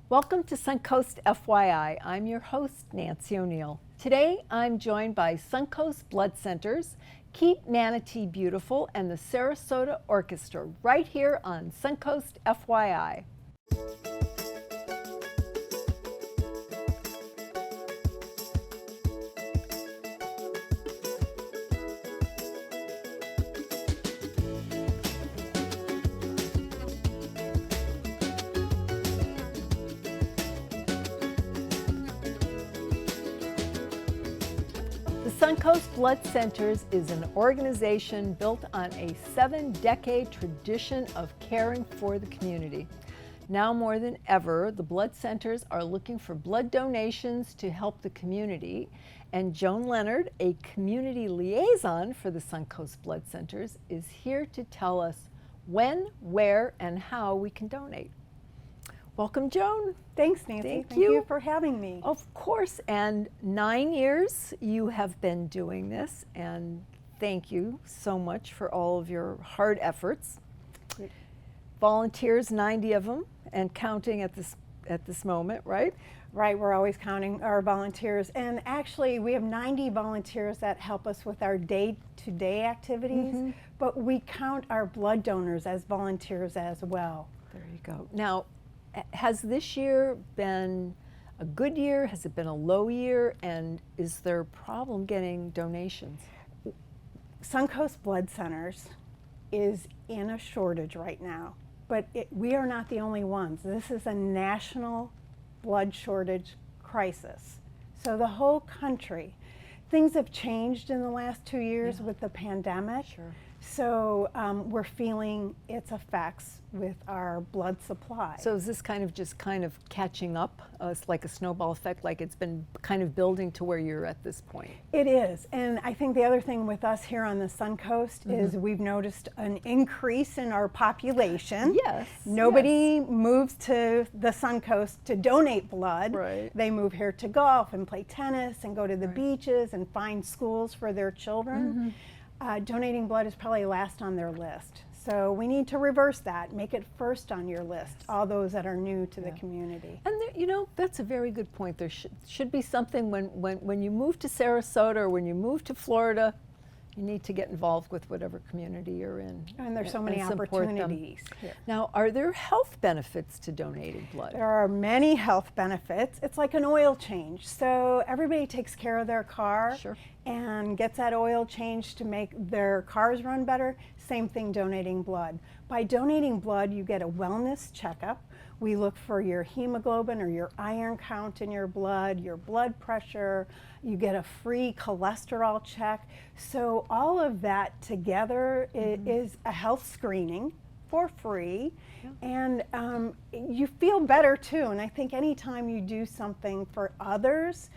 Welcome to SUNCOAST FYI. I'm your host, Nancy O'Neill. Today, I'm joined by SUNCOAST Blood Centers, Keep Manatee Beautiful, and the Sarasota Orchestra, right here on SUNCOAST FYI. The SUNCOAST Blood Centers is an organization built on a 7-decade tradition of caring for the community. Now more than ever, the blood centers are looking for blood donations to help the community, and Joan Leonard, a community liaison for the SUNCOAST Blood Centers, is here to tell us when, where, and how we can donate. Welcome, Joan. Thanks, Nancy. Thank Thank you. you for having me. Of course, and 9 years you have been doing this, and thank you so much for all of your hard efforts. Volunteers, 90 of them, and counting at this moment, right? Right, we're always counting our volunteers, and actually we have 90 volunteers that help us with our day-to-day activities, but we count our blood donors as volunteers as well. There you go. Now, has this year been a good year? Has it been a low year? And is there a problem getting donations? SUNCOAST Blood Centers is in a shortage right now, but we are not the only ones. This is a national blood shortage crisis. So the whole country, things have changed in the last 2 years with the pandemic. Sure. So we're feeling its effects with our blood supply. So is this kind of catching up? It's like a snowball effect, like it's been kind of building to where you're at this point? It is, and I think the other thing with us here on the SUNCOAST is we've noticed an increase in our population. Yes. Nobody moves to the SUNCOAST to donate blood. Right. They move here to golf and play tennis and go to the beaches and find schools for their children. Donating blood is probably last on their list. So we need to reverse that, make it first on your list, all those that are new to the community. And there, you know, that's a very good point. There should be something when you move to Sarasota or when you move to Florida, you need to get involved with whatever community you're in. And there's so many support them. opportunities here. Now, are there health benefits to donating blood? There are many health benefits. It's like an oil change. So everybody takes care of their car and gets that oil change to make their cars run better. Same thing donating blood. By donating blood, you get a wellness checkup. We look for your hemoglobin or your iron count in your blood pressure. You get a free cholesterol check. So all of that together is a health screening for free. And you feel better too. And I think anytime you do something for others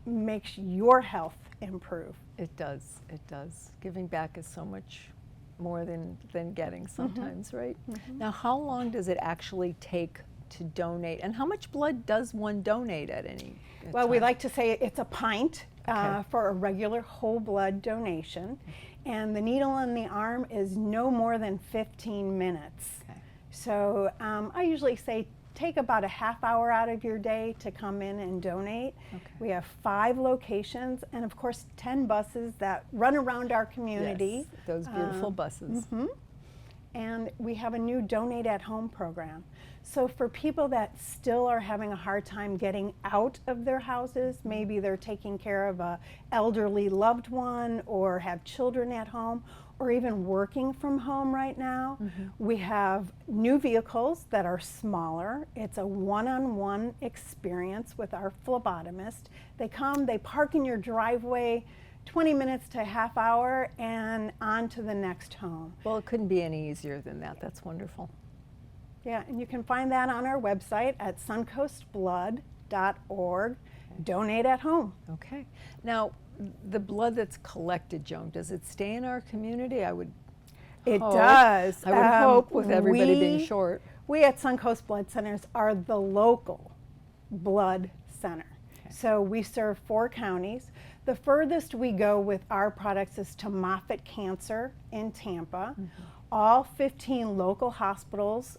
makes your health improve. It does. It does. Giving back is so much more than getting sometimes, right? Now, how long does it actually take to donate, and how much blood does one donate at any Well, time? we like to say it's a pint for a regular whole blood donation, and the needle in the arm is no more than 15 minutes. So I usually say take about a half hour out of your day to come in and donate. We have 5 locations and of course 10 buses that run around our community. Yes, those beautiful buses. And we have a new Donate at Home program. So for people that still are having a hard time getting out of their houses, maybe they're taking care of an elderly loved one or have children at home or even working from home right now, we have new vehicles that are smaller. It's a one-on-one experience with our phlebotomist. They come, they park in your driveway, 20 minutes to a half hour, and on to the next home. Well, it couldn't be any easier than that. That's wonderful. Yeah, and you can find that on our website at suncoastblood.org. Donate at home. Okay. Now, the blood that's collected, Joan, does it stay in our community? It does. I would hope, with everybody being short. We at SUNCOAST Blood Centers are the local blood center. So we serve 4 counties. The furthest we go with our products is to Moffitt Cancer in Tampa. All 15 local hospitals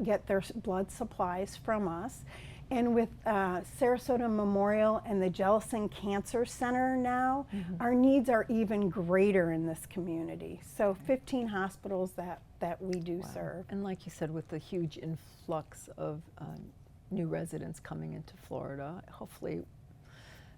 get their blood supplies from us. And with Sarasota Memorial and the Jellison Cancer Center now, our needs are even greater in this community. So 15 hospitals that we do serve. And like you said, with the huge influx of new residents coming into Florida, hopefully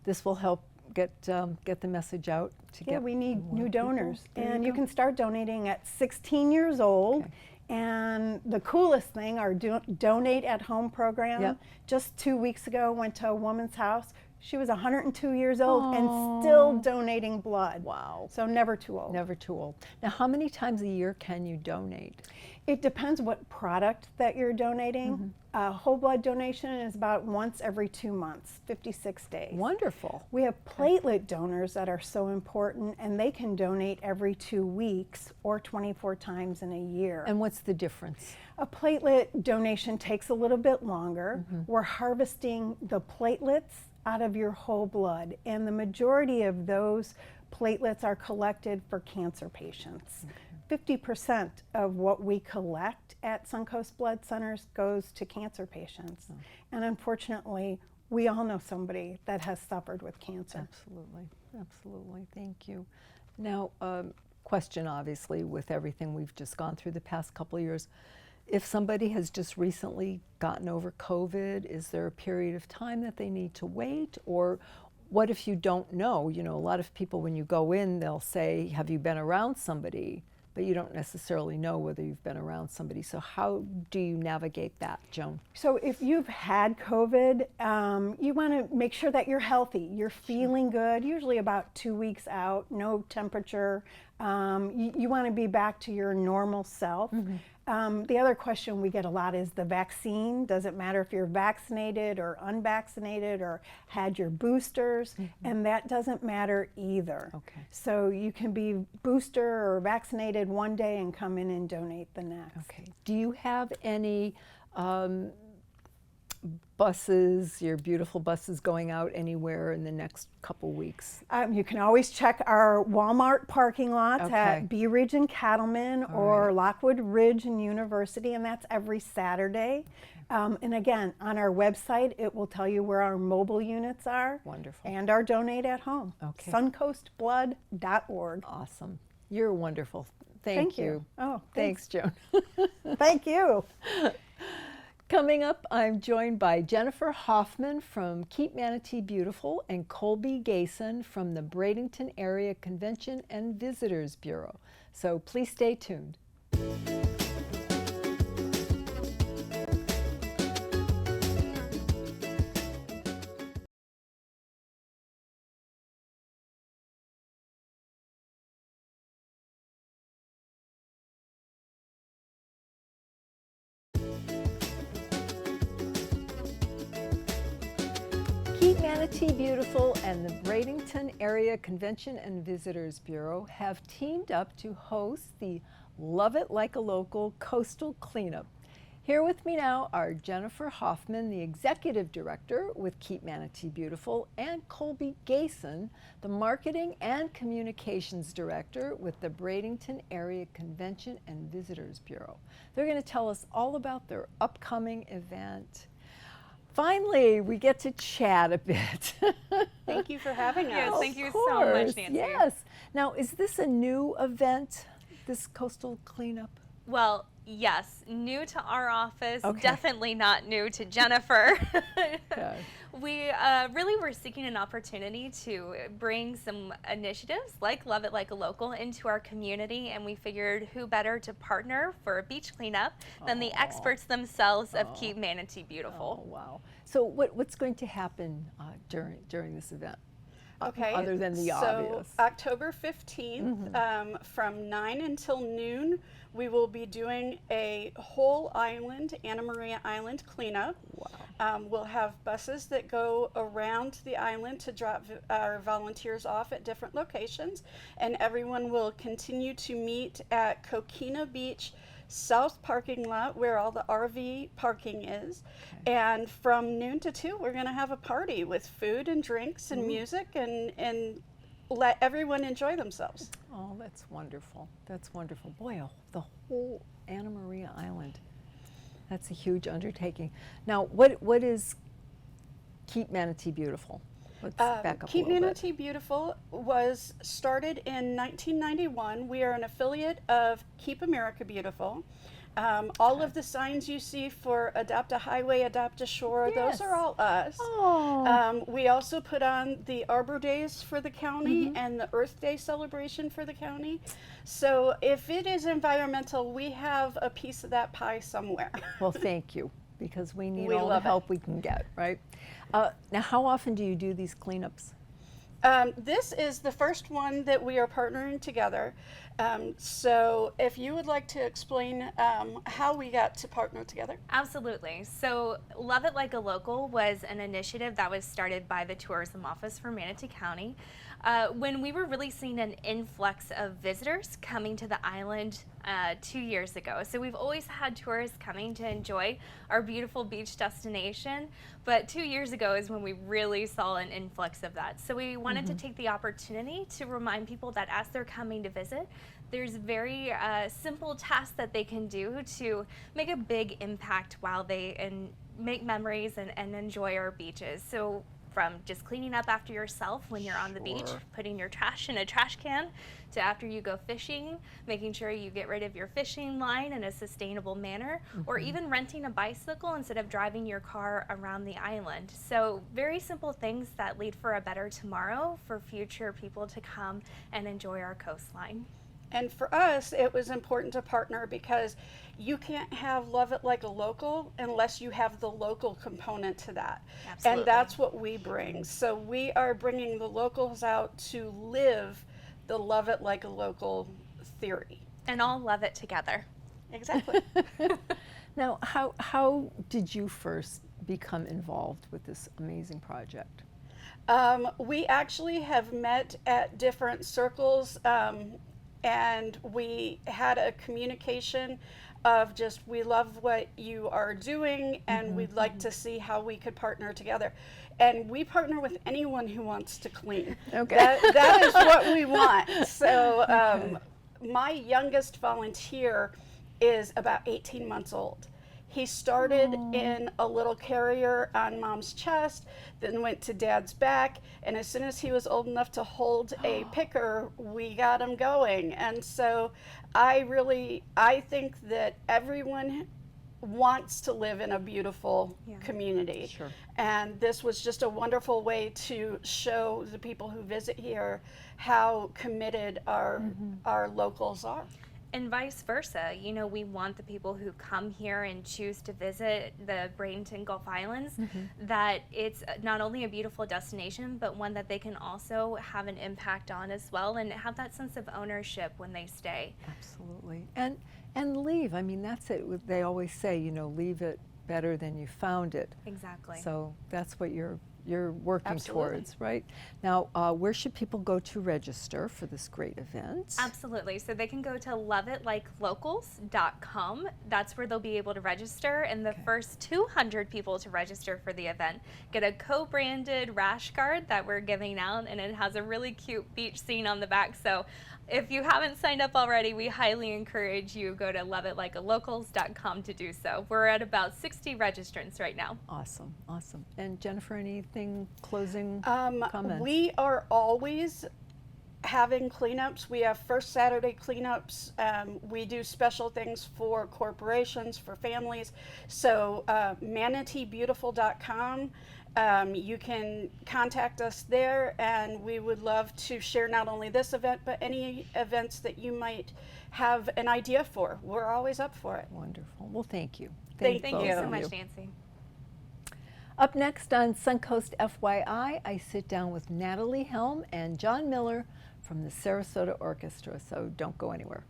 this will help get the message out to get we need more new donors. And you go. can start donating at 16 years old. Okay. And the coolest thing, our Donate at Home program, Yep. just 2 weeks ago went to a woman's house. She was 102 years old Aww. and still donating blood. Wow. So never too old. Never too old. Now, how many times a year can you donate? It depends what product that you're donating. Whole blood donation is about once every 2 months, 56 days. Wonderful. We have platelet donors that are so important, and they can donate every 2 weeks or 24 times in a year. And what's the difference? A platelet donation takes a little bit longer. We're harvesting the platelets out of your whole blood, and the majority of those platelets are collected for cancer patients. 50% of what we collect at Suncoast Blood Centers goes to cancer patients. And unfortunately, we all know somebody that has suffered with cancer. Absolutely, absolutely. Thank you. Now, question obviously with everything we've just gone through the past couple of years. If somebody has just recently gotten over COVID, is there a period of time that they need to wait? Or what if you don't know? You know, a lot of people when you go in, they'll say, have you been around somebody? But you don't necessarily know whether you've been around somebody. So how do you navigate that, Joan? So if you've had COVID, you want to make sure that you're healthy. You're feeling good, usually about 2 weeks out, no temperature. You want to be back to your normal self. The other question we get a lot is the vaccine. Does it matter if you're vaccinated or unvaccinated or had your boosters? And that doesn't matter either. Okay. So you can be booster or vaccinated one day and come in and donate the next. Okay. Do you have any buses, your beautiful buses going out anywhere in the next couple weeks? You can always check our Walmart parking lots Okay. at Bee Ridge and Cattleman or Lockwood Ridge and University, and that's every Saturday. And again, on our website, it will tell you where our mobile units are. Wonderful. And our Donate at Home. Okay. SuncoastBlood.org. Awesome. You're wonderful. Thank you. Oh, Thanks, Joan. Thank you. Coming up, I'm joined by Jennifer Hoffman from Keep Manatee Beautiful and Colby Gason from the Bradenton Area Convention and Visitors Bureau. So please stay tuned. Keep Manatee Beautiful and the Bradenton Area Convention and Visitors Bureau have teamed up to host the Love It Like a Local Coastal Cleanup. Here with me now are Jennifer Hoffman, the Executive Director with Keep Manatee Beautiful, and Colby Gason, the Marketing and Communications Director with the Bradenton Area Convention and Visitors Bureau. They're going to tell us all about their upcoming event. Finally, we get to chat a bit. Thank you for having us. Yes, thank you Of so much, course, Nancy. Yes. Now, is this a new event, this coastal cleanup? Well, yes, new to our office, Okay. definitely not new to Jennifer. Okay. We really were seeking an opportunity to bring some initiatives like Love It Like a Local into our community, and we figured who better to partner for a beach cleanup than the experts themselves of Keep Manatee Beautiful. Oh, wow. So what's going to happen during this event? Okay. Other than the so obvious. October 15th, from 9 until noon, we will be doing a whole island, Anna Maria Island cleanup. Wow. We'll have buses that go around the island to drop our volunteers off at different locations, and everyone will continue to meet at Coquina Beach South parking lot where all the RV parking is. Okay. And from noon to 2, we're going to have a party with food and drinks and music and let everyone enjoy themselves. Oh, that's wonderful. That's wonderful. Boy, the whole Anna Maria Island. That's a huge undertaking. Now, what is Keep Manatee Beautiful? Let's back up Keep a little Manatee Beautiful was started in 1991. We are an affiliate of Keep America Beautiful. All of the signs you see for Adopt a Highway, Adopt a Shore, Yes. those are all us. Oh. We also put on the Arbor Days for the county and the Earth Day celebration for the county. So if it is environmental, we have a piece of that pie somewhere. Well, thank you, because we need We all the love it. help we can get, right? Now, how often do you do these cleanups? This is the first one that we are partnering together. So if you would like to explain how we got to partner together. Absolutely. So Love It Like a Local was an initiative that was started by the Tourism Office for Manatee County. When we were really seeing an influx of visitors coming to the island 2 years ago. So we've always had tourists coming to enjoy our beautiful beach destination, but 2 years ago is when we really saw an influx of that. So we wanted to take the opportunity to remind people that as they're coming to visit, there's very simple tasks that they can do to make a big impact while they make memories and enjoy our beaches. So from just cleaning up after yourself when you're on the beach, putting your trash in a trash can, to after you go fishing, making sure you get rid of your fishing line in a sustainable manner, or even renting a bicycle instead of driving your car around the island. So very simple things that lead for a better tomorrow for future people to come and enjoy our coastline. And for us, it was important to partner because you can't have Love It Like a Local unless you have the local component to that. Absolutely. And that's what we bring. So we are bringing the locals out to live the Love It Like a Local theory. And all love it together. Exactly. Now, how did you first become involved with this amazing project? We actually have met at different circles, and we had a communication of just, we love what you are doing, and we'd like to see how we could partner together. And we partner with anyone who wants to clean. Okay. That is what we want. So my youngest volunteer is about 18 months old. He started in a little carrier on mom's chest, then went to dad's back, and as soon as he was old enough to hold a picker, we got him going. And so I think that everyone wants to live in a beautiful community. Sure. And this was just a wonderful way to show the people who visit here how committed our locals are. And vice versa, you know, we want the people who come here and choose to visit the Bradenton Gulf Islands, that it's not only a beautiful destination, but one that they can also have an impact on as well and have that sense of ownership when they stay. Absolutely. And leave. I mean, that's it. They always say, you know, leave it better than you found it. Exactly. So that's what you're working Absolutely. towards, right? Now, where should people go to register for this great event? Absolutely. So they can go to loveitlikelocals.com. That's where they'll be able to register. And the first 200 people to register for the event get a co-branded rash guard that we're giving out, and it has a really cute beach scene on the back. So if you haven't signed up already, we highly encourage you go to loveitlikelocals.com to do so. We're at about 60 registrants right now. Awesome, awesome. And Jennifer, anything closing comments? We are always having cleanups. We have First Saturday cleanups. We do special things for corporations, for families. So manateebeautiful.com. You can contact us there, and we would love to share not only this event, but any events that you might have an idea for. We're always up for it. Wonderful. Well, thank you. Thank Thank both you so of much, Nancy. Up next on SUNCOAST FYI, I sit down with Natalie Helm and John Miller from the Sarasota Orchestra, so don't go anywhere.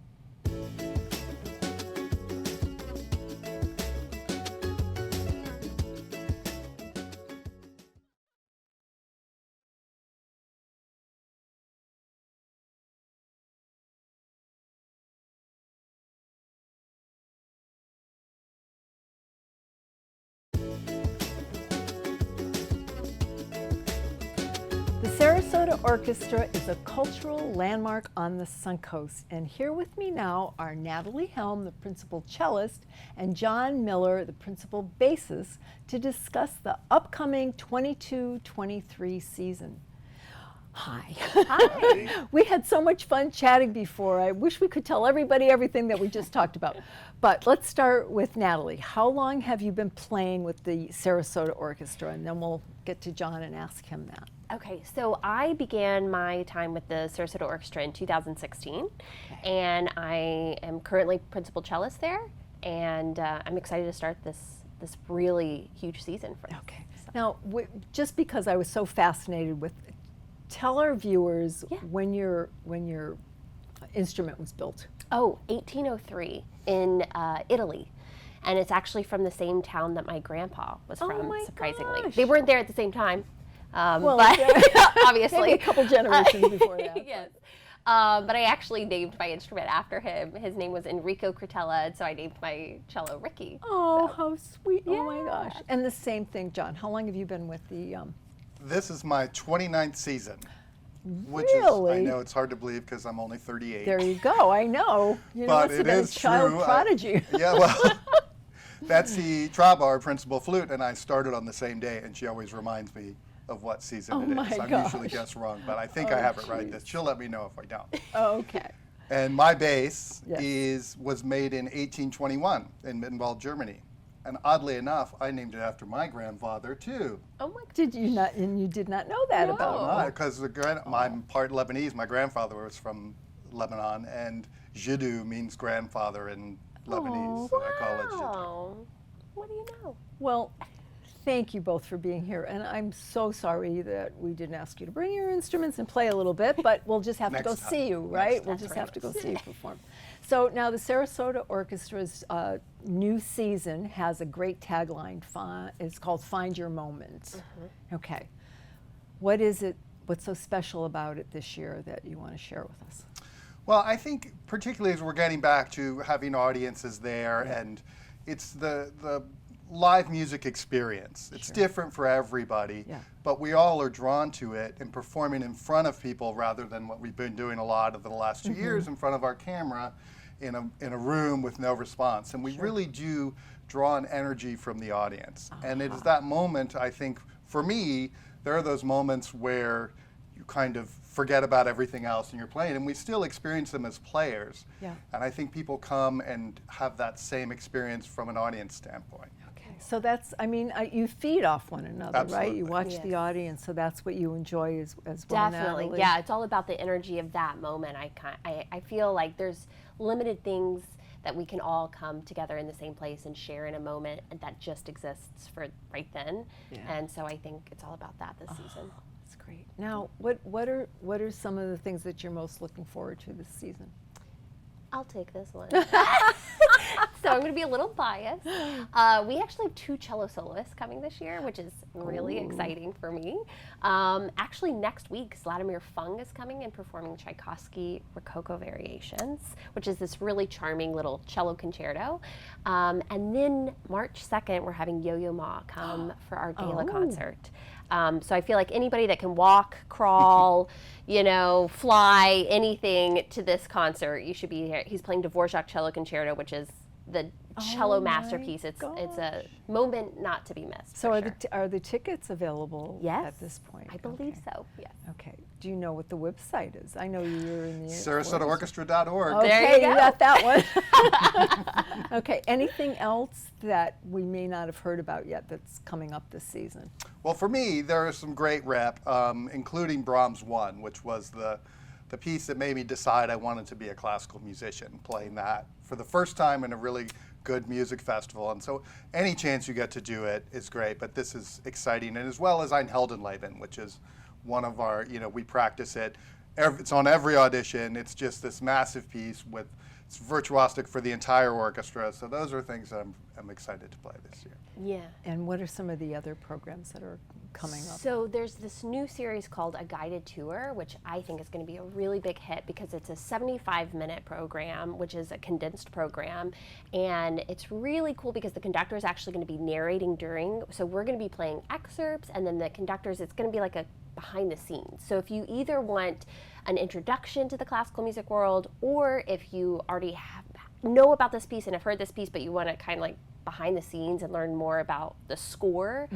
The Sarasota Sarasota Orchestra is a cultural landmark on the Suncoast. And here with me now are Natalie Helm, the principal cellist, and John Miller, the principal bassist, to discuss the upcoming 22-23 season. Hi. Hi. We had so much fun chatting before. I wish we could tell everybody everything that we just talked about. But let's start with Natalie. How long have you been playing with the Sarasota Orchestra? And then we'll get to John and ask him that. Okay, so I began my time with the Sarasota Orchestra in 2016, and I am currently principal cellist there, and I'm excited to start this really huge season for us. Okay. Now, just because I was so fascinated with, tell our viewers when your instrument was built. Oh, 1803 in Italy. And it's actually from the same town that my grandpa was from, my surprisingly. gosh. They weren't there at the same time, Well, but yeah. obviously. Maybe a couple generations before that. Yes. But I actually named my instrument after him. His name was Enrico Cretella, and so I named my cello Ricky. Oh, So. how sweet. Oh my Yeah. gosh. And the same thing, John. How long have you been with the This is my 29th season, which Really? is, I know it's hard to believe because I'm only 38. There you go. I know. You But must have it been a is child true. prodigy. Yeah, well, Betsy Trabar, principal flute, and I started on the same day, and she always reminds me of what season Oh it my is. I gosh. usually guess wrong, but I think Oh, I have it right. geez. She'll let me know if I don't. Okay. And my bass Yes. was made in 1821 in Mittenwald, Germany. And oddly enough, I named it after my grandfather too. Oh my Did you not? And you did not know that No. about him. Because I'm part Lebanese. My grandfather was from Lebanon, and Jiddu means grandfather in Lebanese. So I call it Jiddu. Wow. What do you know? Well, thank you both for being here. And I'm so sorry that we didn't ask you to bring your instruments and play a little bit, but we'll just have to go Next time. see you, right? We'll just have to go see you perform. So now the Sarasota Orchestra's new season has a great tagline. It's called Find Your Moment. Okay. What is it? What's so special about it this year that you want to share with us? Well, I think particularly as we're getting back to having audiences there, and it's the live music experience. It's different for everybody, but we all are drawn to it and performing in front of people rather than what we've been doing a lot of the last 2 years in front of our camera in a room with no response. And we really do draw an energy from the audience. And it is that moment, I think, for me, there are those moments where you kind of forget about everything else and you're playing, and we still experience them as players. Yeah. And I think people come and have that same experience from an audience standpoint. Okay. So that's, I mean, you feed off one another, right? Absolutely. You watch the Yes. audience, so that's what you enjoy as well. Definitely, Natalie. yeah. It's all about the energy of that moment. I feel like there's limited things that we can all come together in the same place and share in a moment that just exists for right then. Yeah. And so I think it's all about that this season. That's great. Now, what are some of the things that you're most looking forward to this season? I'll take this one. So I'm going to be a little biased. We actually have 2 cello soloists coming this year, which is really exciting for me. Actually, next week, Vladimir Fung is coming and performing Tchaikovsky Rococo Variations, which is this really charming little cello concerto. And then March 2nd, we're having Yo-Yo Ma come for our gala concert. So I feel like anybody that can walk, crawl, fly, anything to this concert, you should be here. He's playing Dvorak Cello Concerto, which is the cello masterpiece. It's a moment not to be missed. So for are the tickets available Yes, at this point? I believe Okay. so. Yes. Okay. Do you know what the website is? I know you're in the SarasotaOrchestra.org. Okay, There you go. got that one. Okay. Anything else that we may not have heard about yet that's coming up this season? Well, for me, there is some great rep, including Brahms 1, which was the piece that made me decide I wanted to be a classical musician, playing that for the first time in a really good music festival. And so any chance you get to do it is great, but this is exciting. And as well as Ein Heldenleben, which is one of our, we practice it. It's on every audition. It's just this massive piece it's virtuosic for the entire orchestra. So those are things I'm excited to play this year. Yeah. And what are some of the other programs that are coming up? So there's this new series called A Guided Tour, which I think is going to be a really big hit because it's a 75-minute program, which is a condensed program. And it's really cool because the conductor is actually going to be narrating during. So we're going to be playing excerpts, and then the conductors, it's going to be like a behind the scenes. So if you either want an introduction to the classical music world, or if you already know about this piece and have heard this piece, but you want to kind of like behind the scenes and learn more about the score,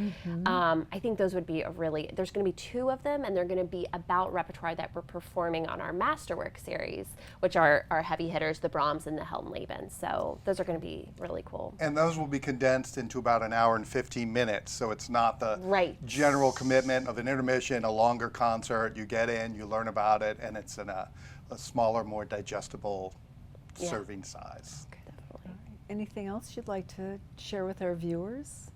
I think those would be there's going to be 2 of them, and they're going to be about repertoire that we're performing on our Masterwork series, which are our heavy hitters, the Brahms and the Helmleben. So those are going to be really cool. And those will be condensed into about an hour and 15 minutes, so it's not the general commitment of an intermission, a longer concert. You get in, you learn about it, and it's in a smaller, more digestible serving size. Anything else you'd like to share with our viewers?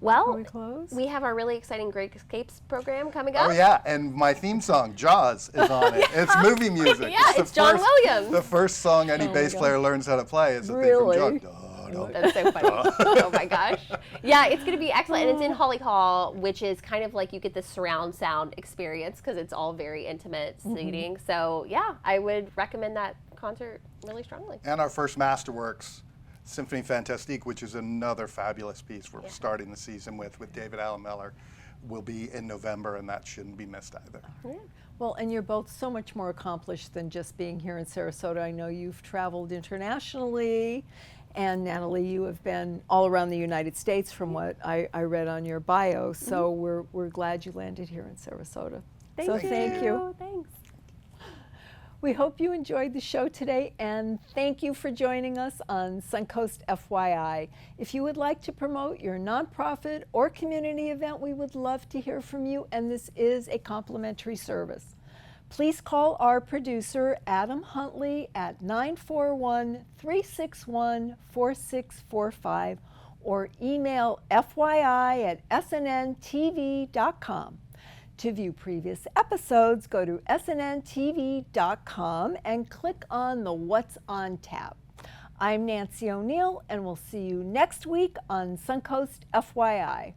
Well, we close? We have our really exciting Great Escapes program coming up. Oh yeah, and my theme song, Jaws, is on it. It's movie music. Yeah, it's John Williams. The first song any bass player learns how to play is the theme from Jaws. That's so funny. Oh my gosh. Yeah, it's going to be excellent. And it's in Holly Hall, which is kind of like you get this surround sound experience because it's all very intimate seating. So yeah, I would recommend that concert really strongly. And our first Masterworks Symphony Fantastique, which is another fabulous piece we're starting the season with David Allen Miller, will be in November, and that shouldn't be missed either. Yeah. Well, and you're both so much more accomplished than just being here in Sarasota. I know you've traveled internationally, and Natalie, you have been all around the United States from what I read on your bio, so we're glad you landed here in Sarasota. Thank you. Thanks. We hope you enjoyed the show today, and thank you for joining us on SUNCOAST FYI. If you would like to promote your nonprofit or community event, we would love to hear from you, and this is a complimentary service. Please call our producer, Adam Huntley, at 941-361-4645 or email fyi@snnTV.com. To view previous episodes, go to snnTV.com and click on the What's On tab. I'm Nancy O'Neill, and we'll see you next week on SUNCOAST FYI.